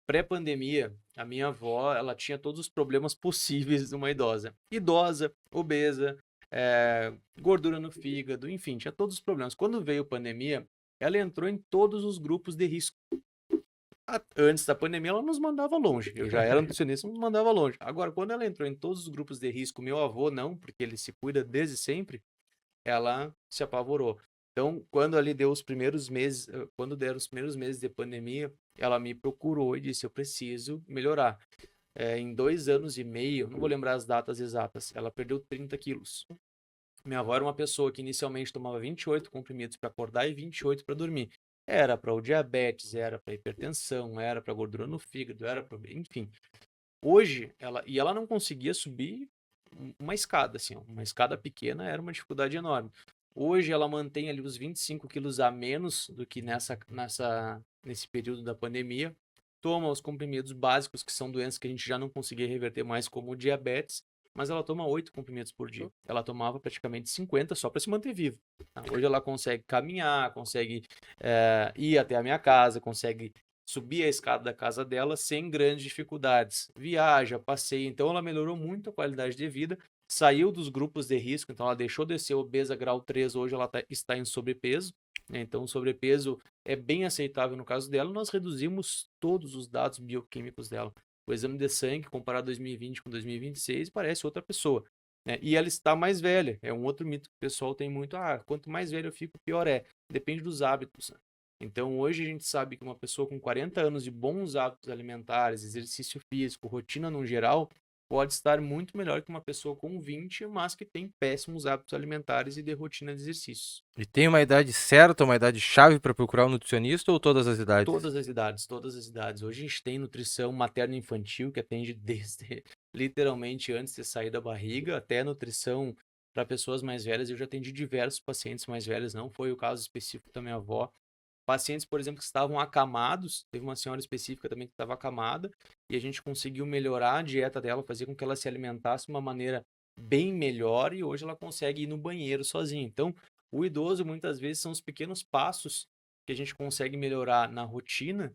[SPEAKER 2] Pré-pandemia, a minha avó, ela tinha todos os problemas possíveis de uma idosa. Idosa, obesa, gordura no fígado, enfim, tinha todos os problemas. Quando veio a pandemia, ela entrou em todos os grupos de risco. Antes da pandemia, ela nos mandava longe. Eu já era nutricionista, nos mandava longe. Agora, quando ela entrou em todos os grupos de risco, meu avô não, porque ele se cuida desde sempre, ela se apavorou. Então, quando ali deu os primeiros meses, quando deram os primeiros meses de pandemia, ela me procurou e disse: eu preciso melhorar. Em 2 anos e meio, não vou lembrar as datas exatas, ela perdeu 30 quilos. Minha avó era uma pessoa que inicialmente tomava 28 comprimidos para acordar e 28 para dormir. Era para o diabetes, era para hipertensão, era para gordura no fígado, era para, enfim. Hoje ela não conseguia subir uma escada assim, ó, uma escada pequena era uma dificuldade enorme. Hoje ela mantém ali os 25 quilos a menos do que nesse período da pandemia. Toma os comprimidos básicos, que são doenças que a gente já não conseguia reverter mais, como o diabetes, mas ela toma 8 comprimidos por dia. Ela tomava praticamente 50 só para se manter viva. Tá? Hoje ela consegue caminhar, consegue ir até a minha casa, consegue subir a escada da casa dela sem grandes dificuldades. Viaja, passeia, então ela melhorou muito a qualidade de vida, saiu dos grupos de risco, então ela deixou de ser obesa grau 3, hoje ela está em sobrepeso, né? Então o sobrepeso é bem aceitável no caso dela, nós reduzimos todos os dados bioquímicos dela. O exame de sangue, comparado 2020 com 2026, parece outra pessoa. Né? E ela está mais velha, é um outro mito que o pessoal tem muito, quanto mais velho eu fico, pior é. Depende dos hábitos. Né? Então, hoje a gente sabe que uma pessoa com 40 anos de bons hábitos alimentares, exercício físico, rotina no geral, pode estar muito melhor que uma pessoa com 20, mas que tem péssimos hábitos alimentares e de rotina de exercícios.
[SPEAKER 1] E tem uma idade certa, uma idade chave para procurar um nutricionista ou todas as idades?
[SPEAKER 2] Todas as idades, todas as idades. Hoje a gente tem nutrição materno-infantil que atende desde literalmente antes de sair da barriga até nutrição para pessoas mais velhas. Eu já atendi diversos pacientes mais velhos, não foi o caso específico da minha avó. Pacientes, por exemplo, que estavam acamados, teve uma senhora específica também que estava acamada, e a gente conseguiu melhorar a dieta dela, fazer com que ela se alimentasse de uma maneira bem melhor, e hoje ela consegue ir no banheiro sozinha. Então, o idoso, muitas vezes, são os pequenos passos que a gente consegue melhorar na rotina,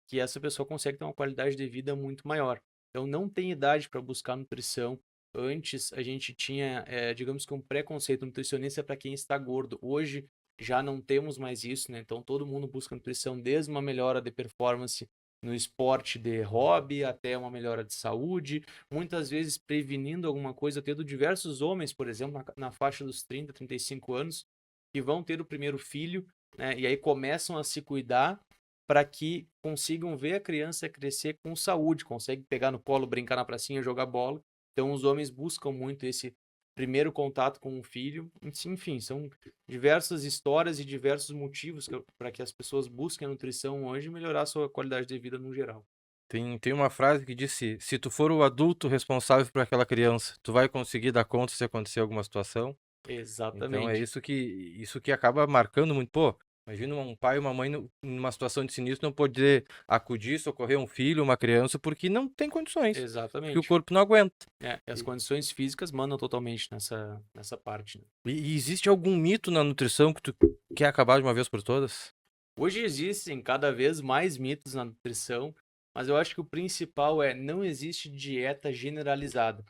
[SPEAKER 2] que essa pessoa consegue ter uma qualidade de vida muito maior. Então, não tem idade para buscar nutrição. Antes, a gente tinha, digamos que um preconceito nutricionista para quem está gordo. Hoje, já não temos mais isso, né? Então todo mundo busca nutrição, desde uma melhora de performance no esporte de hobby até uma melhora de saúde, muitas vezes prevenindo alguma coisa, tendo diversos homens, por exemplo, na faixa dos 30, 35 anos, que vão ter o primeiro filho, né? E aí começam a se cuidar para que consigam ver a criança crescer com saúde, consegue pegar no colo, brincar na pracinha, jogar bola. Então os homens buscam muito esse primeiro contato com o filho. Enfim, são diversas histórias e diversos motivos para que as pessoas busquem a nutrição hoje e melhorar a sua qualidade de vida no geral.
[SPEAKER 1] Tem uma frase que disse: se tu for o adulto responsável por aquela criança, tu vai conseguir dar conta se acontecer alguma situação. Então é
[SPEAKER 2] Exatamente.
[SPEAKER 1] isso que acaba marcando muito. Pô, imagina um pai e uma mãe numa situação de sinistro não poder acudir, socorrer um filho, uma criança, porque não tem condições, porque o
[SPEAKER 2] Exatamente.
[SPEAKER 1] corpo não aguenta.
[SPEAKER 2] As condições físicas mandam totalmente nessa parte. Né?
[SPEAKER 1] E existe algum mito na nutrição que tu quer acabar de uma vez por todas?
[SPEAKER 2] Hoje existem cada vez mais mitos na nutrição, mas eu acho que o principal não existe dieta generalizada.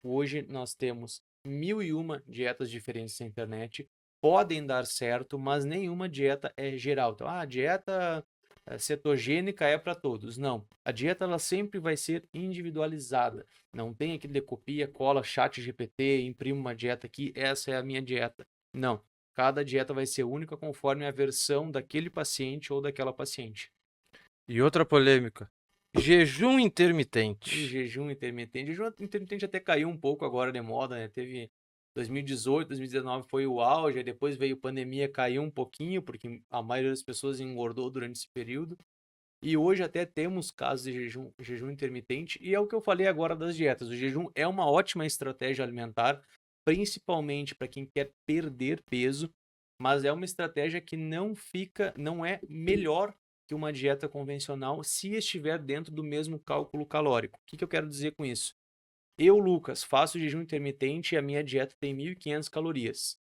[SPEAKER 2] Hoje nós temos 1001 dietas diferentes na internet, podem dar certo, mas nenhuma dieta é geral. Então, a dieta cetogênica é para todos. Não, a dieta ela sempre vai ser individualizada. Não tem aquele de copia, cola, chat GPT, imprime uma dieta aqui, essa é a minha dieta. Não, cada dieta vai ser única conforme a versão daquele paciente ou daquela paciente.
[SPEAKER 1] E outra polêmica: jejum
[SPEAKER 2] E
[SPEAKER 1] intermitente.
[SPEAKER 2] jejum intermitente. Jejum intermitente até caiu um pouco agora de moda, né? Teve 2018, 2019 foi o auge, aí depois veio pandemia, caiu um pouquinho, porque a maioria das pessoas engordou durante esse período. E hoje até temos casos de jejum intermitente, e é o que eu falei agora das dietas. O jejum é uma ótima estratégia alimentar, principalmente para quem quer perder peso, mas é uma estratégia que não é melhor que uma dieta convencional se estiver dentro do mesmo cálculo calórico. O que eu quero dizer com isso? Eu, Lucas, faço jejum intermitente e a minha dieta tem 1.500 calorias.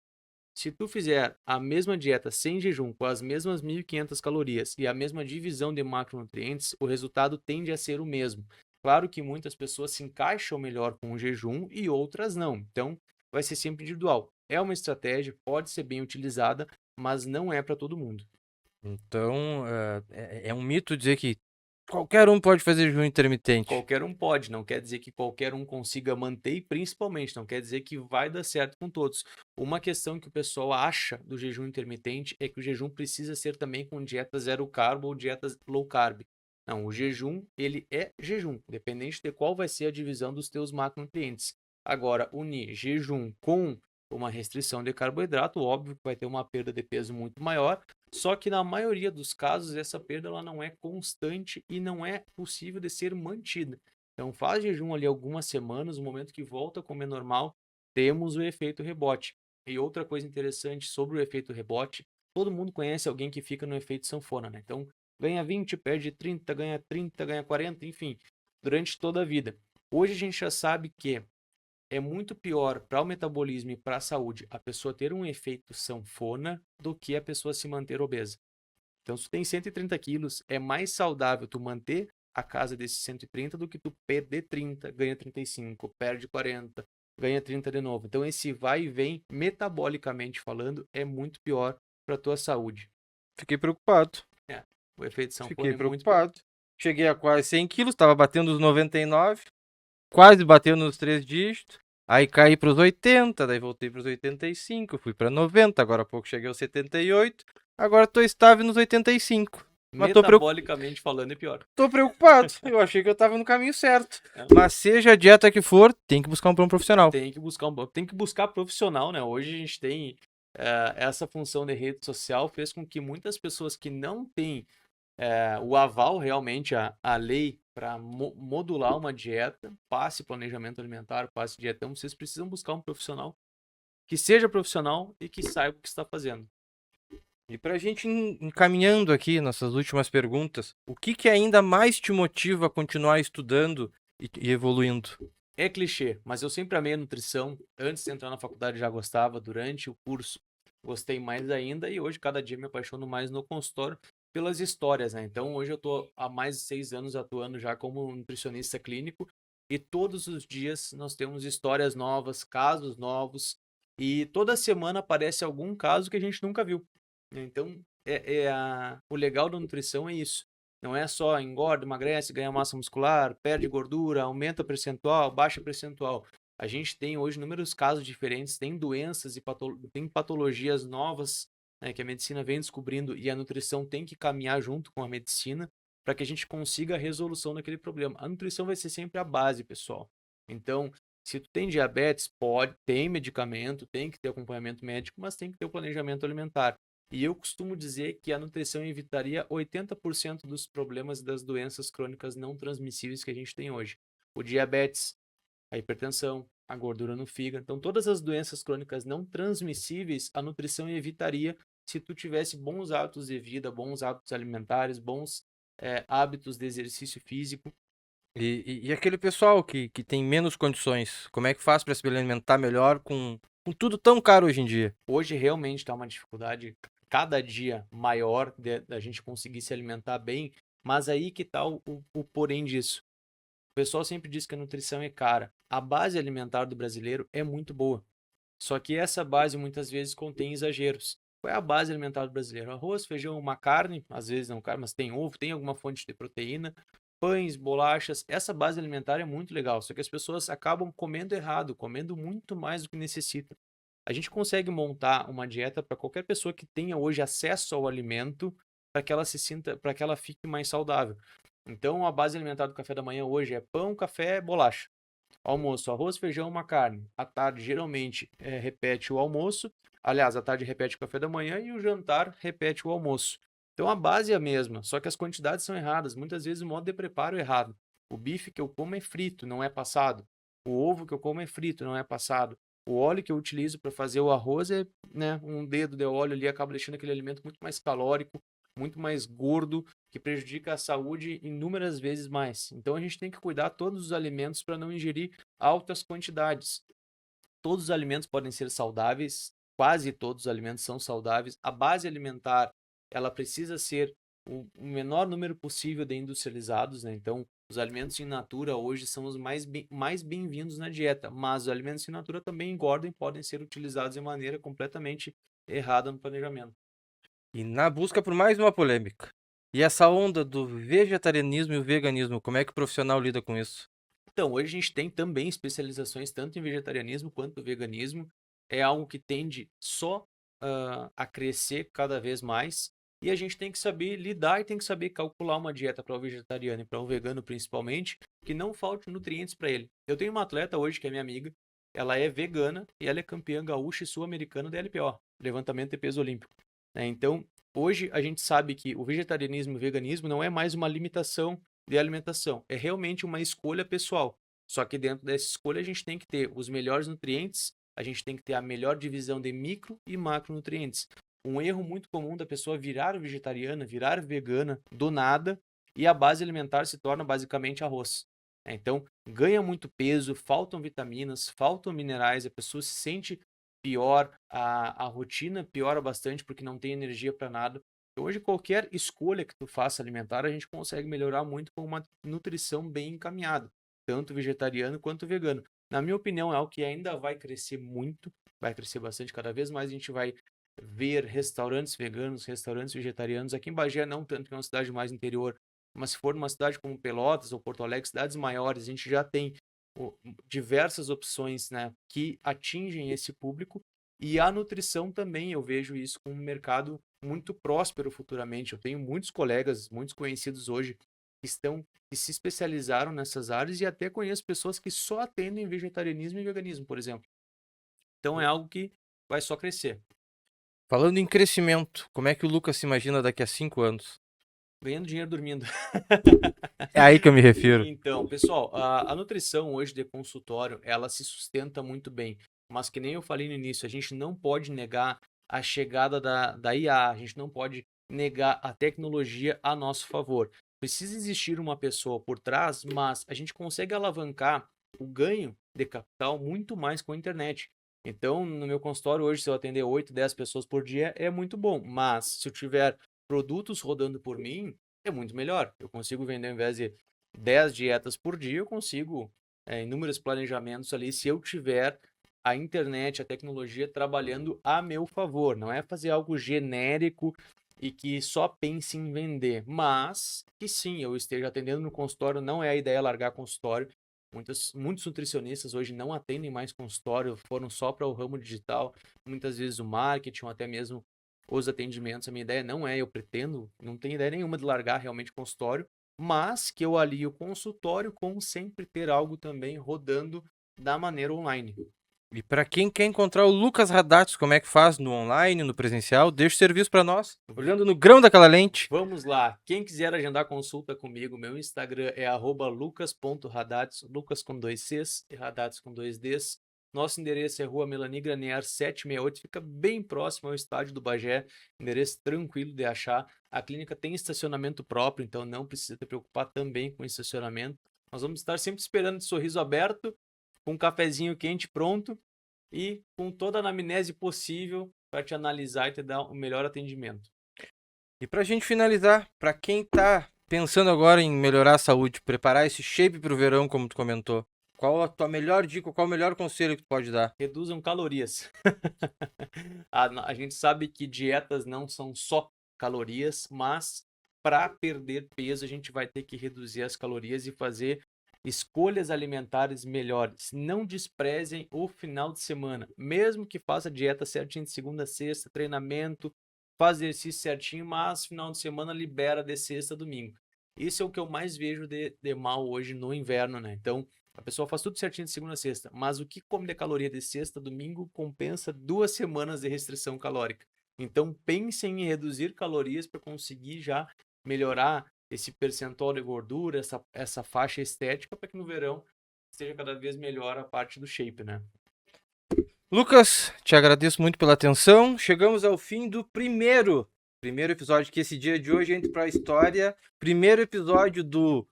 [SPEAKER 2] Se tu fizer a mesma dieta sem jejum, com as mesmas 1.500 calorias e a mesma divisão de macronutrientes, o resultado tende a ser o mesmo. Claro que muitas pessoas se encaixam melhor com o jejum e outras não. Então, vai ser sempre individual. É uma estratégia, pode ser bem utilizada, mas não é para todo mundo.
[SPEAKER 1] Então, é um mito dizer que qualquer um pode fazer jejum intermitente.
[SPEAKER 2] Qualquer um pode, não quer dizer que qualquer um consiga manter e principalmente não quer dizer que vai dar certo com todos. Uma questão que o pessoal acha do jejum intermitente é que o jejum precisa ser também com dieta zero carbo ou dieta low carb. Não, o jejum, ele é jejum, independente de qual vai ser a divisão dos teus macronutrientes. Agora, unir jejum com uma restrição de carboidrato, óbvio que vai ter uma perda de peso muito maior, só que na maioria dos casos essa perda ela não é constante e não é possível de ser mantida. Então faz jejum ali algumas semanas, no momento que volta a comer normal, temos o efeito rebote. E outra coisa interessante sobre o efeito rebote, todo mundo conhece alguém que fica no efeito sanfona, né? Então ganha 20, perde 30, ganha 40, enfim, durante toda a vida. Hoje a gente já sabe que é muito pior para o metabolismo e para a saúde a pessoa ter um efeito sanfona do que a pessoa se manter obesa. Então, se tu tem 130 quilos, é mais saudável tu manter a casa desses 130 do que tu perder 30, ganha 35, perde 40, ganha 30 de novo. Então, esse vai e vem, metabolicamente falando, é muito pior para a tua saúde.
[SPEAKER 1] Fiquei preocupado.
[SPEAKER 2] É, o efeito
[SPEAKER 1] Fiquei
[SPEAKER 2] sanfona é muito pior.
[SPEAKER 1] preocupado. Cheguei a quase 100 quilos, estava batendo os 99, quase bateu nos 3 dígitos. Aí caí para os 80, daí voltei para os 85, fui para 90, agora há pouco cheguei aos 78, agora estou estável nos 85. Mas
[SPEAKER 2] Metabolicamente falando é pior.
[SPEAKER 1] tô preocupado, eu achei que eu estava no caminho certo.
[SPEAKER 2] É.
[SPEAKER 1] Mas seja a dieta que for, tem que buscar um profissional.
[SPEAKER 2] Tem que buscar profissional, né? Hoje a gente tem essa função de rede social fez com que muitas pessoas que não têm o aval realmente a lei para modular uma dieta, passe planejamento alimentar, passe dietão, vocês precisam buscar um profissional que seja profissional e que saiba o que está fazendo.
[SPEAKER 1] E para a gente encaminhando aqui nossas últimas perguntas, o que ainda mais te motiva a continuar estudando e evoluindo?
[SPEAKER 2] É clichê, mas eu sempre amei a nutrição. Antes de entrar na faculdade já gostava, durante o curso gostei mais ainda e hoje cada dia me apaixono mais no consultório pelas histórias, né? Então hoje eu tô há mais de 6 anos atuando já como nutricionista clínico e todos os dias nós temos histórias novas, casos novos e toda semana aparece algum caso que a gente nunca viu. Então o legal da nutrição é isso. Não é só engorda, emagrece, ganha massa muscular, perde gordura, aumenta percentual, baixa percentual. A gente tem hoje inúmeros casos diferentes, tem doenças e tem patologias novas, né, que a medicina vem descobrindo e a nutrição tem que caminhar junto com a medicina para que a gente consiga a resolução daquele problema. A nutrição vai ser sempre a base, pessoal. Então, se tu tem diabetes, tem medicamento, tem que ter acompanhamento médico, mas tem que ter o planejamento alimentar. E eu costumo dizer que a nutrição evitaria 80% dos problemas das doenças crônicas não transmissíveis que a gente tem hoje. O diabetes, a hipertensão, a gordura no fígado. Então, todas as doenças crônicas não transmissíveis, a nutrição evitaria se tu tivesse bons hábitos de vida, bons hábitos alimentares, bons hábitos de exercício físico.
[SPEAKER 1] E aquele pessoal que tem menos condições, como é que faz para se alimentar melhor com tudo tão caro hoje em dia?
[SPEAKER 2] Hoje realmente está uma dificuldade cada dia maior da gente conseguir se alimentar bem, mas aí que está o porém disso. O pessoal sempre diz que a nutrição é cara. A base alimentar do brasileiro é muito boa. Só que essa base muitas vezes contém exageros. Qual é a base alimentar do brasileiro? Arroz, feijão, uma carne, às vezes não carne, mas tem ovo, tem alguma fonte de proteína, pães, bolachas. Essa base alimentar é muito legal, só que as pessoas acabam comendo errado, comendo muito mais do que necessitam. A gente consegue montar uma dieta para qualquer pessoa que tenha hoje acesso ao alimento para que ela se sinta, para que ela fique mais saudável. Então, a base alimentar do café da manhã hoje é pão, café, bolacha. Almoço, arroz, feijão, uma carne. À tarde, geralmente, repete o almoço. Aliás, à tarde repete o café da manhã e o jantar repete o almoço. Então a base é a mesma, só que as quantidades são erradas. Muitas vezes o modo de preparo é errado. O bife que eu como é frito, não é passado. O ovo que eu como é frito, não é passado. O óleo que eu utilizo para fazer o arroz é, né, um dedo de óleo ali, acaba deixando aquele alimento muito mais calórico, muito mais gordo, que prejudica a saúde inúmeras vezes mais. Então a gente tem que cuidar todos os alimentos para não ingerir altas quantidades. Todos os alimentos podem ser saudáveis, quase todos os alimentos são saudáveis. A base alimentar, ela precisa ser o menor número possível de industrializados, né? Então, os alimentos in natura hoje são os mais bem-vindos na dieta, mas os alimentos in natura também engordam e podem ser utilizados de maneira completamente errada no planejamento.
[SPEAKER 1] E na busca por mais uma polêmica. E essa onda do vegetarianismo e o veganismo, como é que o profissional lida com isso?
[SPEAKER 2] Então, hoje a gente tem também especializações tanto em vegetarianismo quanto veganismo. É algo que tende só a crescer cada vez mais. E a gente tem que saber lidar e tem que saber calcular uma dieta para o vegetariano e para o vegano, principalmente, que não falte nutrientes para ele. Eu tenho uma atleta hoje que é minha amiga, ela é vegana e ela é campeã gaúcha e sul-americana da LPO, levantamento de peso olímpico. Então, hoje a gente sabe que o vegetarianismo e o veganismo não é mais uma limitação de alimentação. É realmente uma escolha pessoal. Só que dentro dessa escolha a gente tem que ter os melhores nutrientes, a gente tem que ter a melhor divisão de micro e macronutrientes. Um erro muito comum da pessoa virar vegetariana, virar vegana do nada e a base alimentar se torna basicamente arroz. Então, ganha muito peso, faltam vitaminas, faltam minerais, a pessoa se sente pior, a rotina piora bastante porque não tem energia para nada. Hoje, qualquer escolha que tu faça alimentar, a gente consegue melhorar muito com uma nutrição bem encaminhada, tanto vegetariano quanto vegano. Na minha opinião, é algo que ainda vai crescer muito, vai crescer bastante, cada vez mais a gente vai ver restaurantes veganos, restaurantes vegetarianos. Aqui em Bagé, não tanto, que é uma cidade mais interior, mas se for numa cidade como Pelotas ou Porto Alegre, cidades maiores, a gente já tem diversas opções, né, que atingem esse público. E a nutrição também, eu vejo isso como um mercado muito próspero futuramente. Eu tenho muitos colegas, muitos conhecidos hoje que se especializaram nessas áreas e até conheço pessoas que só atendem vegetarianismo e veganismo, por exemplo. Então é algo que vai só crescer.
[SPEAKER 1] Falando em crescimento, como é que o Lucas se imagina daqui a 5 anos?
[SPEAKER 2] Ganhando dinheiro dormindo.
[SPEAKER 1] É aí que eu me refiro.
[SPEAKER 2] Então, pessoal, a nutrição hoje de consultório, ela se sustenta muito bem. Mas que nem eu falei no início, a gente não pode negar a chegada da IA, a gente não pode negar a tecnologia a nosso favor. Precisa existir uma pessoa por trás, mas a gente consegue alavancar o ganho de capital muito mais com a internet. Então, no meu consultório hoje, se eu atender 8, 10 pessoas por dia, é muito bom. Mas se eu tiver produtos rodando por mim, é muito melhor. Eu consigo vender, ao invés de 10 dietas por dia, eu consigo inúmeros planejamentos ali, se eu tiver a internet, a tecnologia trabalhando a meu favor. Não é fazer algo genérico e que só pense em vender, mas que sim, eu esteja atendendo no consultório. Não é a ideia largar consultório. Muitos nutricionistas hoje não atendem mais consultório, foram só para o ramo digital, muitas vezes o marketing ou até mesmo os atendimentos. A minha ideia não é, eu pretendo, não tenho ideia nenhuma de largar realmente consultório, mas que eu alio o consultório com sempre ter algo também rodando da maneira online.
[SPEAKER 1] E para quem quer encontrar o Lucas Radatos, como é que faz no online, no presencial? Deixa o serviço para nós, olhando no grão daquela lente.
[SPEAKER 2] Vamos lá. Quem quiser agendar consulta comigo, meu Instagram é @lucas.radatos, Lucas com 2 Cs e Radatos com 2 Ds. Nosso endereço é Rua Melanie Granier 768, fica bem próximo ao estádio do Bagé, endereço tranquilo de achar. A clínica tem estacionamento próprio, então não precisa te preocupar também com estacionamento. Nós vamos estar sempre esperando de sorriso aberto, com um cafezinho quente pronto e com toda a anamnese possível para te analisar e te dar o melhor atendimento.
[SPEAKER 1] E pra gente finalizar, pra quem tá pensando agora em melhorar a saúde, preparar esse shape pro verão, como tu comentou, qual a tua melhor dica, qual o melhor conselho que tu pode dar?
[SPEAKER 2] Reduzam calorias. A gente sabe que dietas não são só calorias, mas para perder peso a gente vai ter que reduzir as calorias e fazer escolhas alimentares melhores. Não desprezem o final de semana, mesmo que faça dieta certinho de segunda a sexta, treinamento, faz exercício certinho, mas final de semana libera de sexta a domingo. Isso é o que eu mais vejo de mal hoje no inverno, né? Então, a pessoa faz tudo certinho de segunda a sexta, mas o que come de caloria de sexta a domingo compensa 2 semanas de restrição calórica. Então pensem em reduzir calorias para conseguir já melhorar esse percentual de gordura, essa faixa estética, para que no verão seja cada vez melhor a parte do shape, né?
[SPEAKER 1] Lucas, te agradeço muito pela atenção. Chegamos ao fim do primeiro episódio, que esse dia de hoje entra para a história. Primeiro episódio do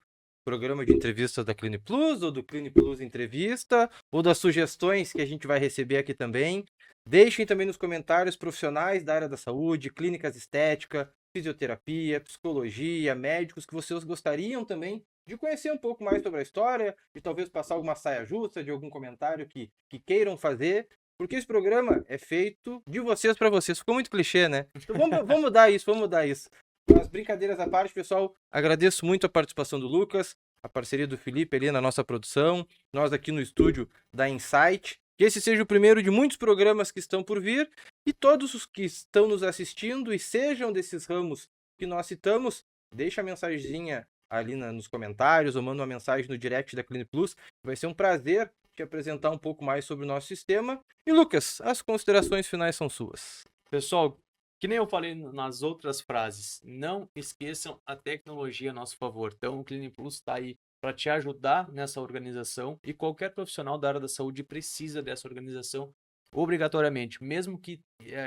[SPEAKER 1] programa de entrevistas da Clini Plus, ou do Clini Plus Entrevista, ou das sugestões que a gente vai receber aqui também. Deixem também nos comentários profissionais da área da saúde, clínicas estética, fisioterapia, psicologia, médicos, que vocês gostariam também de conhecer um pouco mais sobre a história, de talvez passar alguma saia justa, de algum comentário que queiram fazer. Porque esse programa é feito de vocês para vocês. Ficou muito clichê, né? Então vamos mudar isso, vamos mudar isso. Mas brincadeiras à parte, pessoal, agradeço muito a participação do Lucas, a parceria do Felipe ali na nossa produção, nós aqui no estúdio da Insight. Que esse seja o primeiro de muitos programas que estão por vir, e todos os que estão nos assistindo e sejam desses ramos que nós citamos, deixa a mensagenzinha ali nos comentários ou manda uma mensagem no direct da Clini Plus. Vai ser um prazer te apresentar um pouco mais sobre o nosso sistema. E Lucas, as considerações finais são suas.
[SPEAKER 2] Pessoal, que nem eu falei nas outras frases, não esqueçam a tecnologia a nosso favor. Então, o Clini Plus está aí para te ajudar nessa organização, e qualquer profissional da área da saúde precisa dessa organização obrigatoriamente, mesmo que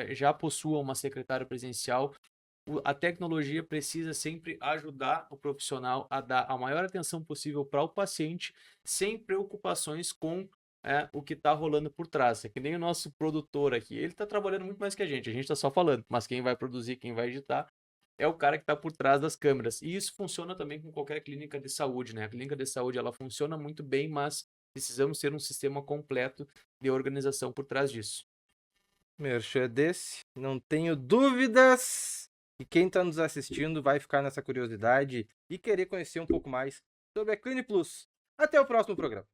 [SPEAKER 2] já possua uma secretária presencial. A tecnologia precisa sempre ajudar o profissional a dar a maior atenção possível para o paciente, sem preocupações com o que está rolando por trás. É que nem o nosso produtor aqui, ele está trabalhando muito mais que a gente está só falando, mas quem vai produzir, quem vai editar, é o cara que está por trás das câmeras. E isso funciona também com qualquer clínica de saúde, né? A clínica de saúde, ela funciona muito bem, mas precisamos ter um sistema completo de organização por trás disso.
[SPEAKER 1] Merchan desse, não tenho dúvidas que quem está nos assistindo vai ficar nessa curiosidade e querer conhecer um pouco mais sobre a Clini Plus. Até o próximo programa.